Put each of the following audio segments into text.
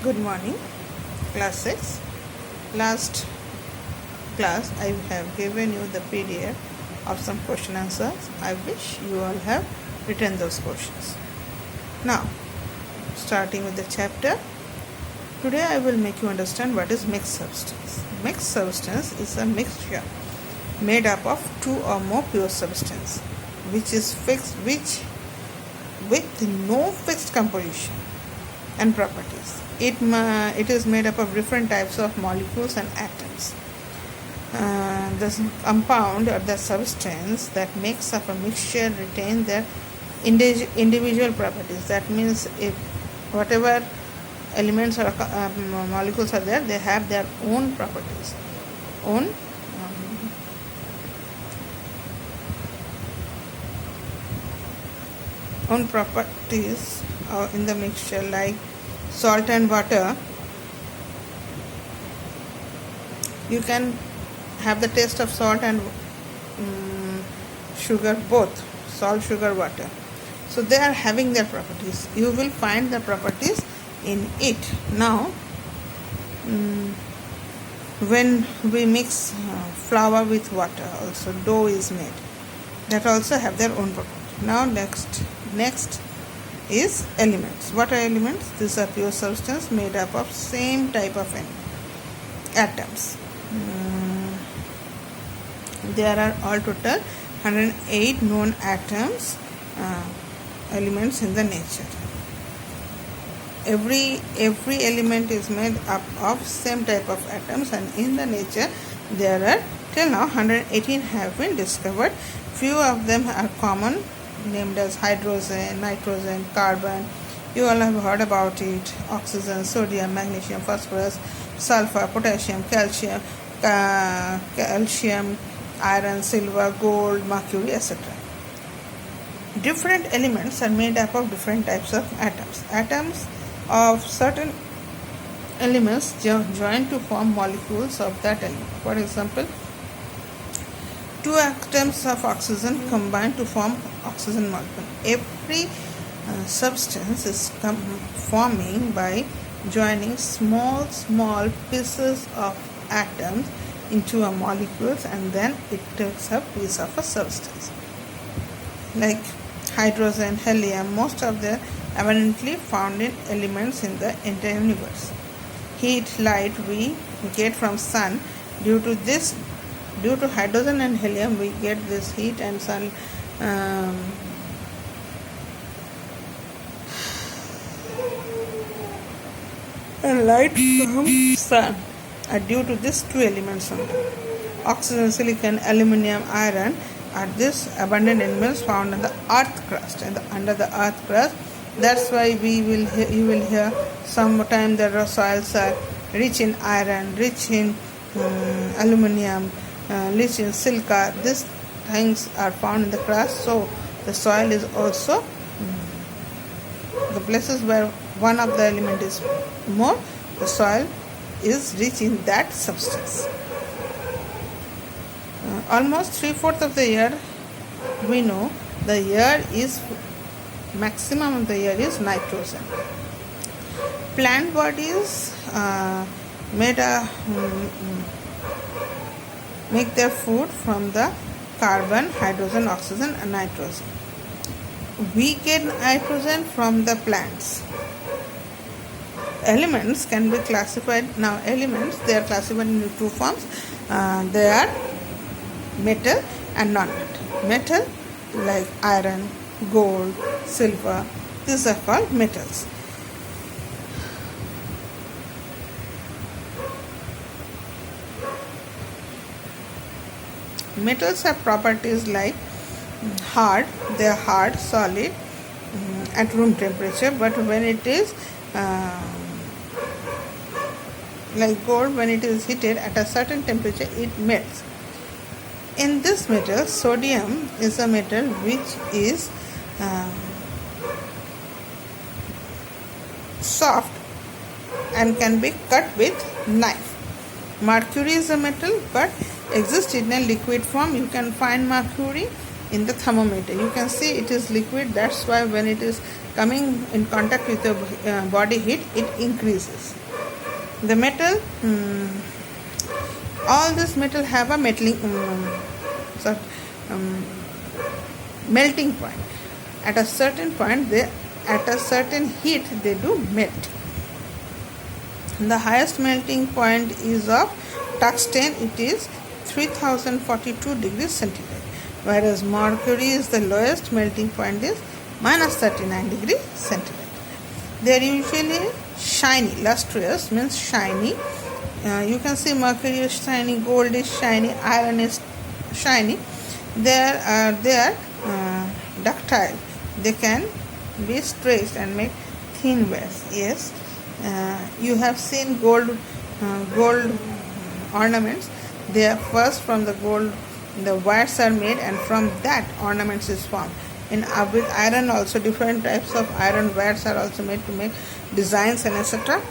Good morning, class 6. Last class I have given you the PDF of some question answers. I wish you all have written those questions. Now, starting with the chapter, today I will make you understand what is mixed substance. Mixed substance is a mixture made up of two or more pure substance which is fixed with no fixed composition and properties. It is made up of different types of molecules and atoms. The compound or the substance that makes up a mixture retain their individual properties. That means if whatever elements or molecules are there, they have their own properties, own properties in the mixture, like salt and water. You can have the taste of salt and sugar, both salt, sugar, water. So they are having their properties. You will find the properties in it. Now when we mix flour with water, also dough is made. That also have their own properties. Now next is elements. What are elements? These are pure substance made up of same type of atoms. There are all total 108 known atoms, elements in the nature. Every element is made up of same type of atoms, and in the nature there are till now 118 have been discovered. Few of them are common, named as hydrogen, nitrogen, carbon. You all have heard about it. Oxygen, sodium, magnesium, phosphorus, sulfur, potassium, calcium, iron, silver, gold, mercury, etc. Different elements are made up of different types of atoms. Atoms of certain elements join to form molecules of that element. For example, two atoms of oxygen combine to form oxygen molecule. Every substance is forming by joining small pieces of atoms into a molecule, and then it takes a piece of a substance. Like hydrogen, helium, most of them abundantly found in elements in the entire universe. Heat, light we get from sun. Due to hydrogen and helium, we get this heat and sun. And light from sun are due to these two elements only. Oxygen, silicon, aluminium, iron are these abundant elements found in the earth crust and under the earth crust. That's why you will hear sometime the soils are rich in iron, rich in aluminium, rich in silica. These things are found in the crust. So the soil is also the places where one of the element is more, the soil is rich in that substance. Almost 3/4 of the year, we know the year is maximum of the year is nitrogen. Plant bodies make their food from the carbon, hydrogen, oxygen and nitrogen. We get nitrogen from the plants. Elements can be classified. Now elements, they are classified into two forms. They are metal and non-metal. Metal like iron, gold, silver, these are called metals. Metals have properties like hard. They are hard, solid at room temperature, but when it is like gold, when it is heated at a certain temperature, it melts. In this metal, sodium is a metal which is soft and can be cut with knife. Mercury is a metal but exists in a liquid form. You can find mercury in the thermometer. You can see it is liquid. That's why when it is coming in contact with the body heat, it increases. The metal, all this metal have a melting point. At a certain point, at a certain heat, they do melt. The highest melting point is of tungsten. It is 3042 degrees centigrade, whereas mercury is the lowest melting point is minus 39 degrees centigrade. They are usually shiny. Lustrous means shiny. You can see mercury is shiny, gold is shiny, iron is shiny. They are ductile. They can be stretched and make thin wires. Yes, you have seen gold ornaments. They are first from the gold. The wires are made, and from that ornaments is formed. With iron also, different types of iron wires are also made to make designs and etc.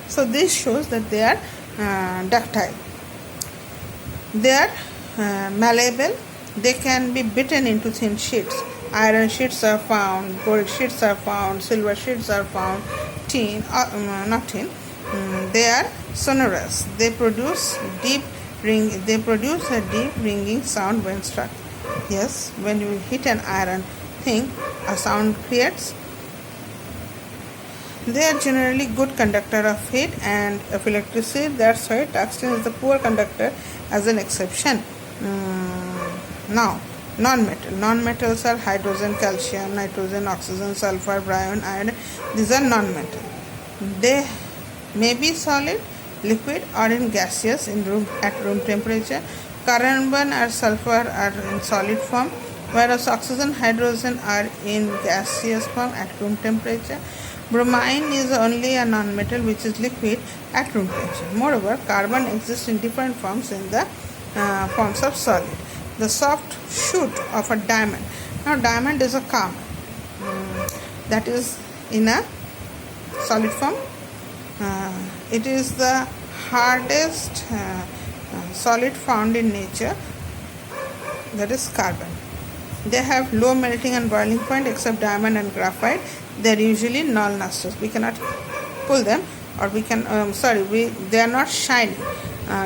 So this shows that they are ductile. They are malleable. They can be beaten into thin sheets. Iron sheets are found, gold sheets are found, silver sheets are found, not tin. They are sonorous. They produce a deep ringing sound when struck. Yes, when you hit an iron thing, a sound creates. They are generally good conductor of heat and of electricity. That's why tungsten is the poor conductor as an exception. Now, non-metal. Non-metals are hydrogen, calcium, nitrogen, oxygen, sulfur, bryon, iron. These are non-metal. They may be solid, liquid, or in gaseous at room temperature. Carbon or sulfur are in solid form, whereas oxygen, hydrogen are in gaseous form at room temperature. Bromine is only a non-metal which is liquid at room temperature. Moreover, carbon exists in different forms in the forms of solid. The soft shoot of a diamond. Now, diamond is a carbon that is in a solid form. It is the hardest solid found in nature, that is carbon. They have low melting and boiling point except diamond and graphite. They are usually non-lustrous. We cannot pull them, or we can they are not shiny.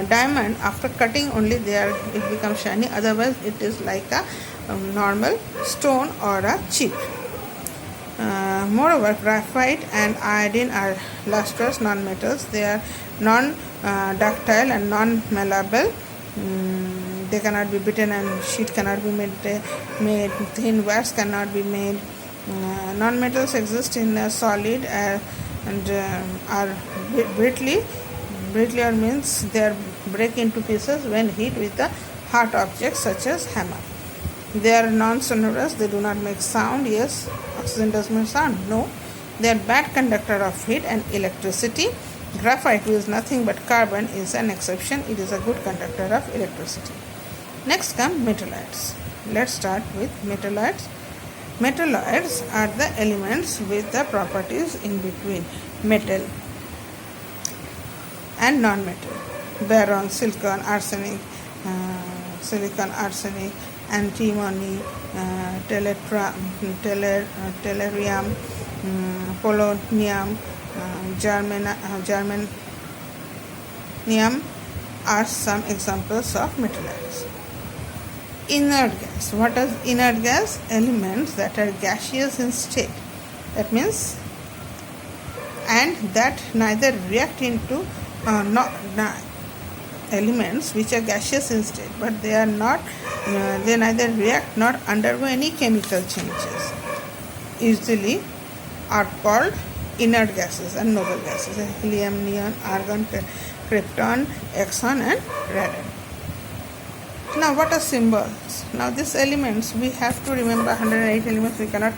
Diamond, after cutting only it becomes shiny, otherwise it is like a normal stone or a chip. Moreover, graphite and iodine are lustrous non-metals. They are non-ductile and non-malleable. They cannot be beaten, and sheet cannot be made. Thin wires cannot be made. Non-metals exist in a solid and are brittle means they break into pieces when hit with a hard object such as hammer. They are non-sonorous. They do not make sound. Yes, oxygen does make sound. No, they are bad conductor of heat and electricity. Graphite, who is nothing but carbon, is an exception. It is a good conductor of electricity. Next come metalloids. Let's start with metalloids. Metalloids are the elements with the properties in between metal and non-metal. Boron, silicon, arsenic, antimony, tellurium, polonium, germanium are some examples of metalloids. Inert gas. What is inert gas? Elements that are gaseous in state. That means, and that neither react into elements which are gaseous in state, but they are not. They neither react nor undergo any chemical changes. Usually, are called inert gases and noble gases: helium, neon, argon, krypton, xenon, and radon. Now, what are symbols? Now, these elements we have to remember 108 elements. We cannot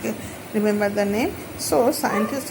remember the name. So, scientists